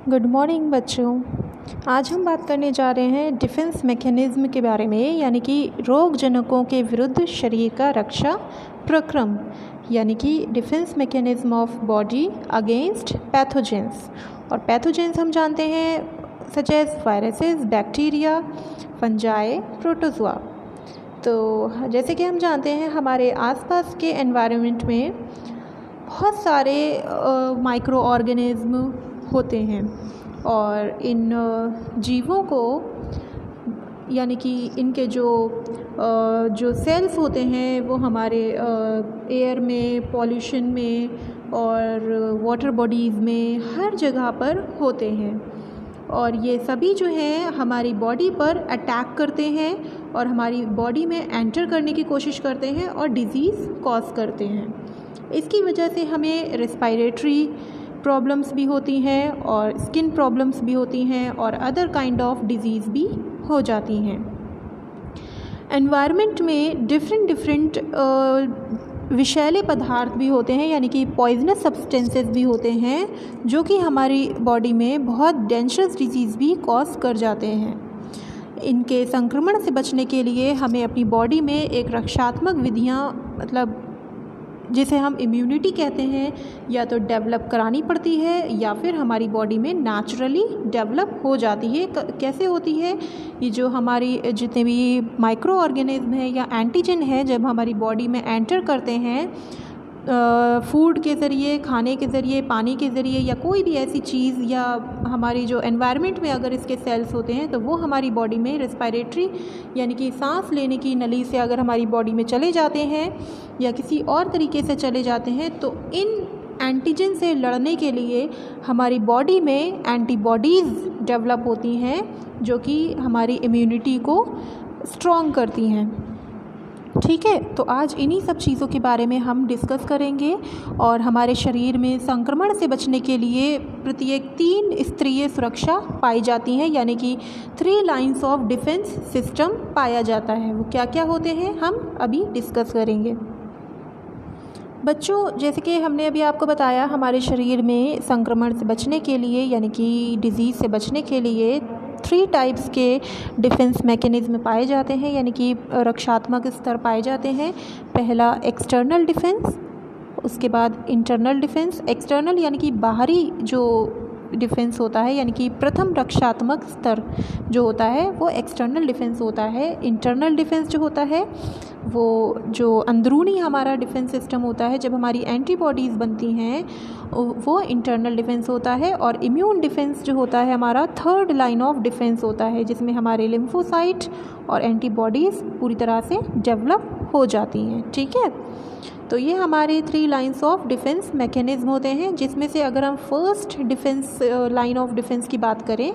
Good morning बच्चों। आज हम बात करने जा रहे हैं डिफेंस मैकेनिज़्म के बारे में, यानी कि रोग जनकों के विरुद्ध शरीर का रक्षा प्रक्रम, यानी कि defence mechanism of body against pathogens. और पैथोजेंस हम जानते हैं such as viruses, bacteria, fungi, protozoa. तो जैसे कि हम जानते हैं हमारे आसपास के एनवायरनमेंट में बहुत सारे माइक्रो ऑर्गेनिज्म होते हैं और इन जीवों को, यानी कि इनके जो सेल्स होते हैं वो हमारे एयर में, पॉल्यूशन में और वाटर बॉडीज़ में हर जगह पर होते हैं। और ये सभी जो हैं हमारी बॉडी पर अटैक करते हैं और हमारी बॉडी में एंटर करने की कोशिश करते हैं और डिज़ीज़ कॉज करते हैं। इसकी वजह से हमें रेस्पिरेटरी प्रॉब्लम्स भी होती हैं और स्किन प्रॉब्लम्स भी होती हैं और अदर काइंड ऑफ डिज़ीज़ भी हो जाती हैं। एनवायरनमेंट में डिफरेंट विषैले पदार्थ भी होते हैं, यानी कि पॉइजनस सब्सटेंसेस भी होते हैं जो कि हमारी बॉडी में बहुत डेंजरस डिजीज़ भी कॉज कर जाते हैं। इनके संक्रमण से बचने के लिए हमें अपनी बॉडी में एक रक्षात्मक विधियाँ, मतलब जिसे हम इम्यूनिटी कहते हैं, या तो डेवलप करानी पड़ती है या फिर हमारी बॉडी में नेचुरली डेवलप हो जाती है। कैसे होती है? ये जो हमारी जितने भी माइक्रो ऑर्गेनिज्म है या एंटीजन है, जब हमारी बॉडी में एंटर करते हैं फूड के ज़रिए, खाने के ज़रिए, पानी के ज़रिए या कोई भी ऐसी चीज़, या हमारी जो एनवायरनमेंट में अगर इसके सेल्स होते हैं तो वो हमारी बॉडी में रेस्पिरेटरी, यानी कि सांस लेने की नली से अगर हमारी बॉडी में चले जाते हैं या किसी और तरीके से चले जाते हैं, तो इन एंटीजन से लड़ने के लिए हमारी बॉडी में एंटीबॉडीज़ डेवलप होती हैं जो कि हमारी इम्यूनिटी को स्ट्रॉन्ग करती हैं। ठीक है, तो आज इन्हीं सब चीज़ों के बारे में हम डिस्कस करेंगे। और हमारे शरीर में संक्रमण से बचने के लिए प्रत्येक 3 स्तरीय सुरक्षा पाई जाती हैं, यानी कि 3 लाइन्स ऑफ डिफेंस सिस्टम पाया जाता है। वो क्या क्या होते हैं हम अभी डिस्कस करेंगे। बच्चों, जैसे कि हमने अभी आपको बताया, हमारे शरीर में संक्रमण से बचने के लिए, यानी कि डिज़ीज़ से बचने के लिए 3 टाइप्स के डिफेंस मैकेनिज़्म पाए जाते हैं, यानी कि रक्षात्मक स्तर पाए जाते हैं। पहला एक्सटर्नल डिफेंस, उसके बाद इंटरनल डिफेंस। एक्सटर्नल यानी कि बाहरी जो डिफेंस होता है, यानी कि प्रथम रक्षात्मक स्तर जो होता है वो एक्सटर्नल डिफेंस होता है। इंटरनल डिफेंस जो होता है वो जो अंदरूनी हमारा डिफेंस सिस्टम होता है, जब हमारी एंटीबॉडीज़ बनती हैं, वो इंटरनल डिफेंस होता है। और इम्यून डिफेंस जो होता है हमारा थर्ड लाइन ऑफ डिफेंस होता है, जिसमें हमारे लिम्फोसाइट और एंटीबॉडीज़ पूरी तरह से डेवलप हो जाती हैं। ठीक है, तो ये हमारे 3 लाइन्स ऑफ डिफेंस मैकेनिज़्म होते हैं, जिसमें से अगर हम first defence line of defence की बात करें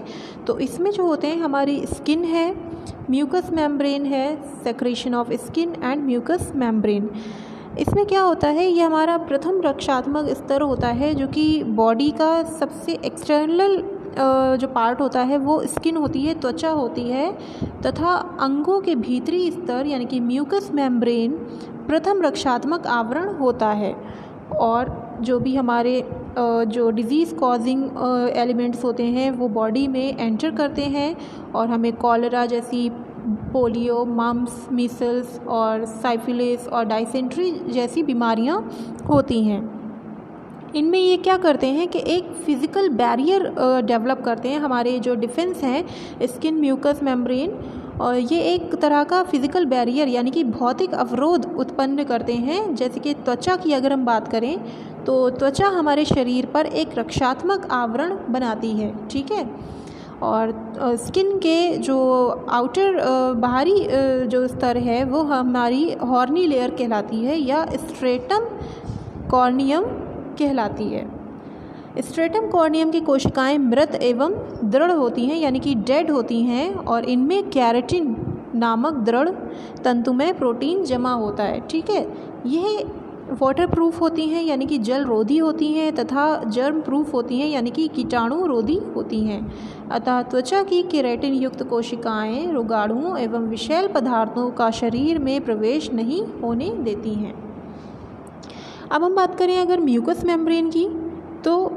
तो इसमें जो होते हैं हमारी स्किन है, म्यूकस मेम्ब्रेन है, secretion of skin and mucous membrane. इसमें क्या होता है, ये हमारा प्रथम रक्षात्मक स्तर होता है, जो कि बॉडी का सबसे एक्सटर्नल जो पार्ट होता है वो स्किन होती है, त्वचा होती है, तथा अंगों के भीतरी स्तर यानी कि म्यूकस मेम्ब्रेन प्रथम रक्षात्मक आवरण होता है। और जो भी हमारे जो डिज़ीज़ कॉजिंग एलिमेंट्स होते हैं वो बॉडी में एंटर करते हैं और हमें कॉलरा जैसी, पोलियो, मम्स, मीसल्स और साइफिलिस और डायसेंट्री जैसी बीमारियां होती हैं। इनमें ये क्या करते हैं कि एक फ़िज़िकल बैरियर डेवलप करते हैं। हमारे जो डिफेंस हैं स्किन, म्यूकस मेम्ब्रेन, और ये एक तरह का फ़िज़िकल बैरियर यानी कि भौतिक अवरोध उत्पन्न करते हैं। जैसे कि त्वचा की अगर हम बात करें तो त्वचा हमारे शरीर पर एक रक्षात्मक आवरण बनाती है। ठीक है, और स्किन के जो आउटर बाहरी जो स्तर है वो हमारी हॉर्नी लेयर कहलाती है या स्ट्रेटम कॉर्नियम कहलाती है। स्ट्रेटम कॉर्नियम की कोशिकाएं मृत एवं दृढ़ होती हैं, यानी कि डेड होती हैं, और इनमें कैरेटिन नामक दृढ़ तंतुमय प्रोटीन जमा होता है। ठीक है, यह वाटर प्रूफ होती हैं, यानी कि जल रोधी होती हैं, तथा जर्म प्रूफ होती हैं, यानी कि कीटाणु रोधी होती हैं। अतः त्वचा की केराटिन युक्त कोशिकाएं रोगाणुओं एवं विषैल पदार्थों का शरीर में प्रवेश नहीं होने देती हैं। अब हम बात करें अगर म्यूकस मेम्ब्रेन की, तो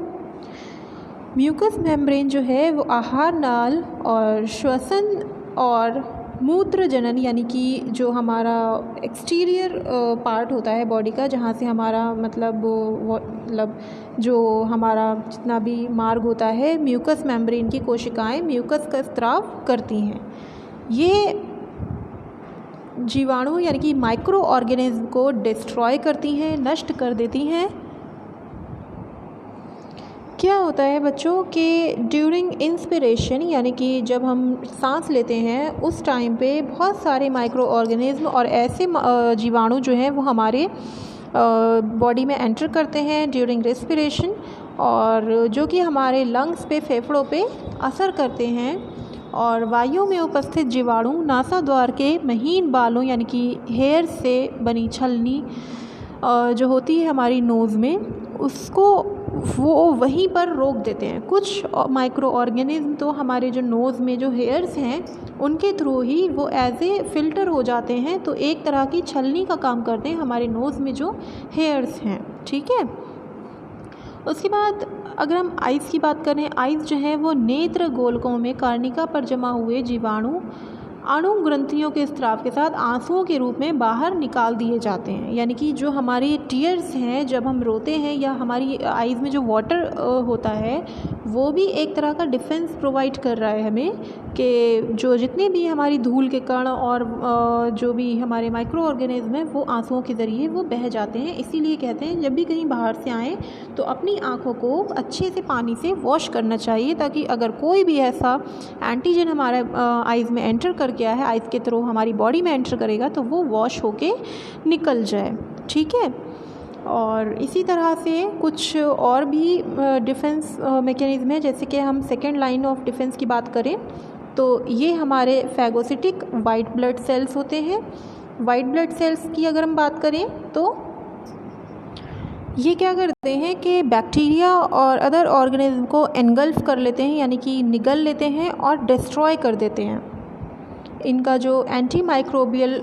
म्यूकस मेम्ब्रेन जो है वो आहार नाल और श्वसन और मूत्र जनन यानी कि जो हमारा एक्सटीरियर पार्ट होता है बॉडी का, जहाँ से हमारा मतलब जो हमारा जितना भी मार्ग होता है, म्यूकस मेम्ब्रेन की कोशिकाएं म्यूकस का स्त्राव करती हैं। ये जीवाणु यानी कि माइक्रो ऑर्गेनिज्म को डिस्ट्रॉय करती हैं, नष्ट कर देती हैं। क्या होता है बच्चों कि ड्यूरिंग इंस्पिरेशन यानी कि जब हम सांस लेते हैं उस टाइम पे बहुत सारे माइक्रो ऑर्गेनिज्म और ऐसे जीवाणु जो हैं वो हमारे बॉडी में एंटर करते हैं ड्यूरिंग रेस्पिरेशन, और जो कि हमारे लंग्स पे, फेफड़ों पे असर करते हैं। और वायु में उपस्थित जीवाणु नासाद्वार के महीन बालों यानी कि हेयर से बनी छलनी जो होती है हमारी नोज़ में, उसको वो वहीं पर रोक देते हैं। कुछ माइक्रो ऑर्गेनिज्म तो हमारे जो नोज़ में जो हेयर्स हैं उनके थ्रू ही वो एज ए फ़िल्टर हो जाते हैं, तो एक तरह की छलनी का काम करते हैं हमारे नोज़ में जो हेयर्स हैं। ठीक है। उसके बाद अगर हम आइज़ की बात करें, आइज़ जो है वो नेत्र गोलकों में कार्निका पर जमा हुए जीवाणु अणु ग्रंथियों के स्त्राव के साथ आंसुओं के रूप में बाहर निकाल दिए जाते हैं। यानी कि जो हमारे टीयर्स हैं जब हम रोते हैं, या हमारी आइज़ में जो वाटर होता है, वो भी एक तरह का डिफेंस प्रोवाइड कर रहा है हमें कि जो जितने भी हमारी धूल के कण और जो भी हमारे माइक्रो ऑर्गेनिज्म हैं वो आंसुओं के ज़रिए वो बह जाते हैं। इसीलिए कहते हैं जब भी कहीं बाहर से आएँ तो अपनी आँखों को अच्छे से पानी से वॉश करना चाहिए, ताकि अगर कोई भी ऐसा एंटीजन हमारे आइज़ में एंटर कर गया है, आइज़ के थ्रू हमारी बॉडी में एंटर करेगा, तो वो वॉश होके निकल जाए। ठीक है। और इसी तरह से कुछ और भी डिफेंस मैकेनिज़्म है, जैसे कि हम सेकेंड लाइन ऑफ डिफेंस की बात करें तो ये हमारे फैगोसिटिक वाइट ब्लड सेल्स होते हैं। वाइट ब्लड सेल्स की अगर हम बात करें तो ये क्या करते हैं कि बैक्टीरिया और अदर ऑर्गेनिज्म को एनगल्फ कर लेते हैं, यानी कि निगल लेते हैं और डिस्ट्रॉय कर देते हैं। इनका जो एंटी माइक्रोबियल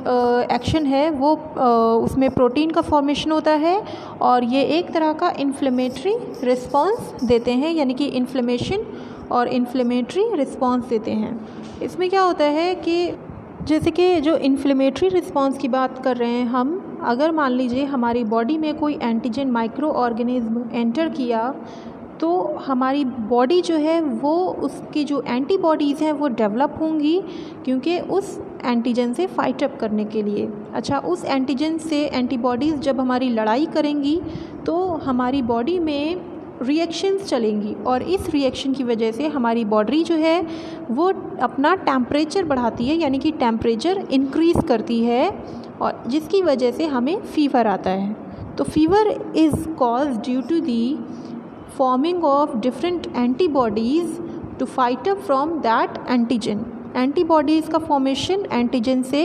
एक्शन है वो उसमें प्रोटीन का फॉर्मेशन होता है, और ये एक तरह का इन्फ्लेमेटरी रिस्पांस देते हैं, यानी कि इन्फ्लेमेशन और इन्फ्लेमेटरी रिस्पांस देते हैं। इसमें क्या होता है कि जैसे कि जो इन्फ्लेमेटरी रिस्पांस की बात कर रहे हैं हम, अगर मान लीजिए हमारी बॉडी में कोई एंटीजन माइक्रो ऑर्गेनिज्म एंटर किया तो हमारी बॉडी जो है वो उसकी जो एंटीबॉडीज़ हैं वो डेवलप होंगी, क्योंकि उस एंटीजन से फाइट अप करने के लिए। अच्छा, उस एंटीजन से एंटीबॉडीज़ जब हमारी लड़ाई करेंगी तो हमारी बॉडी में रिएक्शंस चलेंगी, और इस रिएक्शन की वजह से हमारी बॉडी जो है वो अपना टेम्परेचर बढ़ाती है, यानी कि टेम्परेचर इंक्रीज़ करती है, और जिसकी वजह से हमें फ़ीवर आता है। तो fever is cause due to the forming of different antibodies to fight up from that antigen. Antibodies का फॉर्मेशन एंटीजन से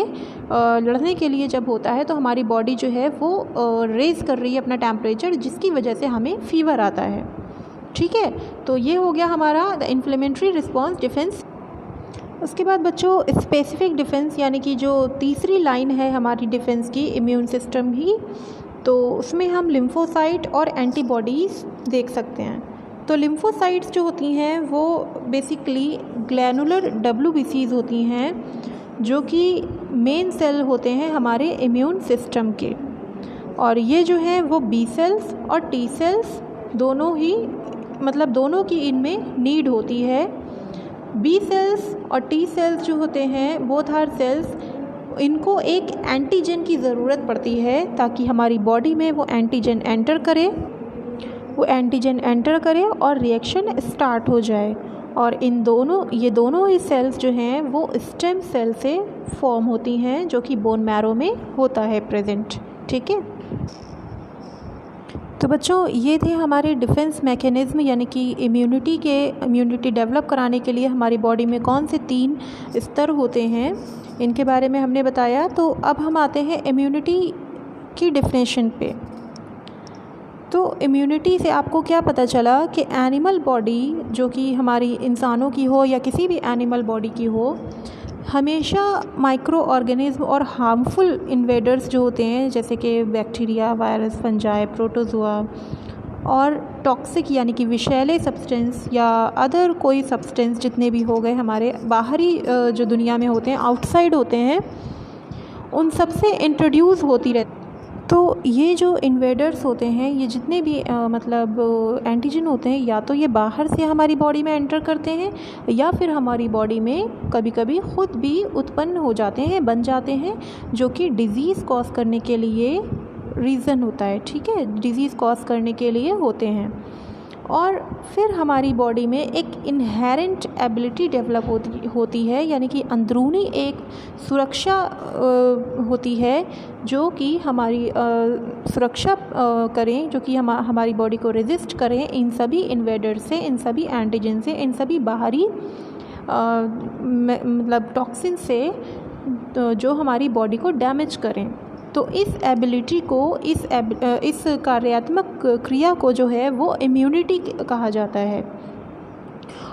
लड़ने के लिए जब होता है तो हमारी बॉडी जो है वो रेज़ कर रही है अपना टेम्परेचर, जिसकी वजह से हमें फ़ीवर आता है। ठीक है। तो ये हो गया हमारा द इन्फ्लेमेटरी रिस्पांस डिफेंस। उसके बाद बच्चों स्पेसिफिक डिफेंस, यानी कि जो तीसरी लाइन है हमारी डिफेंस की, इम्यून सिस्टम ही, तो उसमें हम लिम्फोसाइट और एंटीबॉडीज़ देख सकते हैं। तो लिम्फोसाइट्स जो होती हैं वो बेसिकली ग्लैनुलर WBCs होती हैं, जो कि मेन सेल होते हैं हमारे इम्यून सिस्टम के, और ये जो है वो B सेल्स और T सेल्स दोनों ही, मतलब दोनों की इनमें नीड होती है। B सेल्स और T सेल्स जो होते हैं, बोथ आर सेल्स, इनको एक एंटीजन की ज़रूरत पड़ती है ताकि हमारी बॉडी में वो एंटीजन एंटर करे और रिएक्शन स्टार्ट हो जाए। और ये दोनों ही सेल्स जो हैं वो स्टेम सेल से फॉर्म होती हैं, जो कि बोन मैरो में होता है प्रेजेंट। ठीक है। तो बच्चों ये थे हमारे डिफेंस मैकेनिज़्म, यानी कि इम्यूनिटी डेवलप कराने के लिए हमारी बॉडी में कौन से 3 स्तर होते हैं, इनके बारे में हमने बताया। तो अब हम आते हैं इम्यूनिटी की डिफिनेशन पे। तो इम्यूनिटी से आपको क्या पता चला कि एनिमल बॉडी, जो कि हमारी इंसानों की हो या किसी भी एनिमल बॉडी की हो, हमेशा माइक्रो ऑर्गेनिज्म और हार्मफुल इन्वेडर्स जो होते हैं, जैसे कि बैक्टीरिया, वायरस, फंजाई, प्रोटोजोआ और टॉक्सिक यानी कि विषैले सब्सटेंस या अदर कोई सब्सटेंस जितने भी हो गए हमारे बाहरी जो दुनिया में होते हैं, आउटसाइड होते हैं, उन सब से इंट्रोड्यूस होती रहती। तो ये जो इन्वेडर्स होते हैं, ये जितने भी मतलब एंटीजन होते हैं, या तो ये बाहर से हमारी बॉडी में एंटर करते हैं या फिर हमारी बॉडी में कभी कभी ख़ुद भी उत्पन्न हो जाते हैं, बन जाते हैं, जो कि डिज़ीज़ कॉज करने के लिए रीज़न होता है। ठीक है, डिज़ीज़ कॉज करने के लिए होते हैं। और फिर हमारी बॉडी में एक इनहेरेंट एबिलिटी डेवलप होती है, यानी कि अंदरूनी एक सुरक्षा होती है जो कि हमारी सुरक्षा करें, जो कि हमारी बॉडी को रेजिस्ट करें इन सभी इन्वेडर से, इन सभी एंटीजन से, इन सभी बाहरी मतलब टॉक्सिन से जो हमारी बॉडी को डैमेज करें। तो इस एबिलिटी को, इस कार्यात्मक क्रिया को जो है वो इम्यूनिटी कहा जाता है।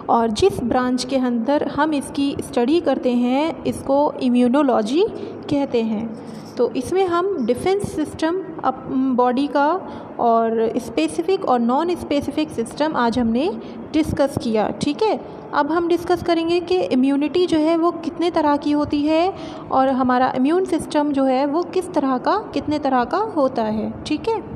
और जिस ब्रांच के अंदर हम इसकी स्टडी करते हैं, इसको इम्यूनोलॉजी कहते हैं। तो इसमें हम डिफेंस सिस्टम बॉडी का और स्पेसिफिक और नॉन स्पेसिफिक सिस्टम आज हमने डिस्कस किया। ठीक है, अब हम डिस्कस करेंगे कि इम्यूनिटी जो है वो कितने तरह की होती है और हमारा इम्यून सिस्टम जो है वो कितने तरह का होता है। ठीक है।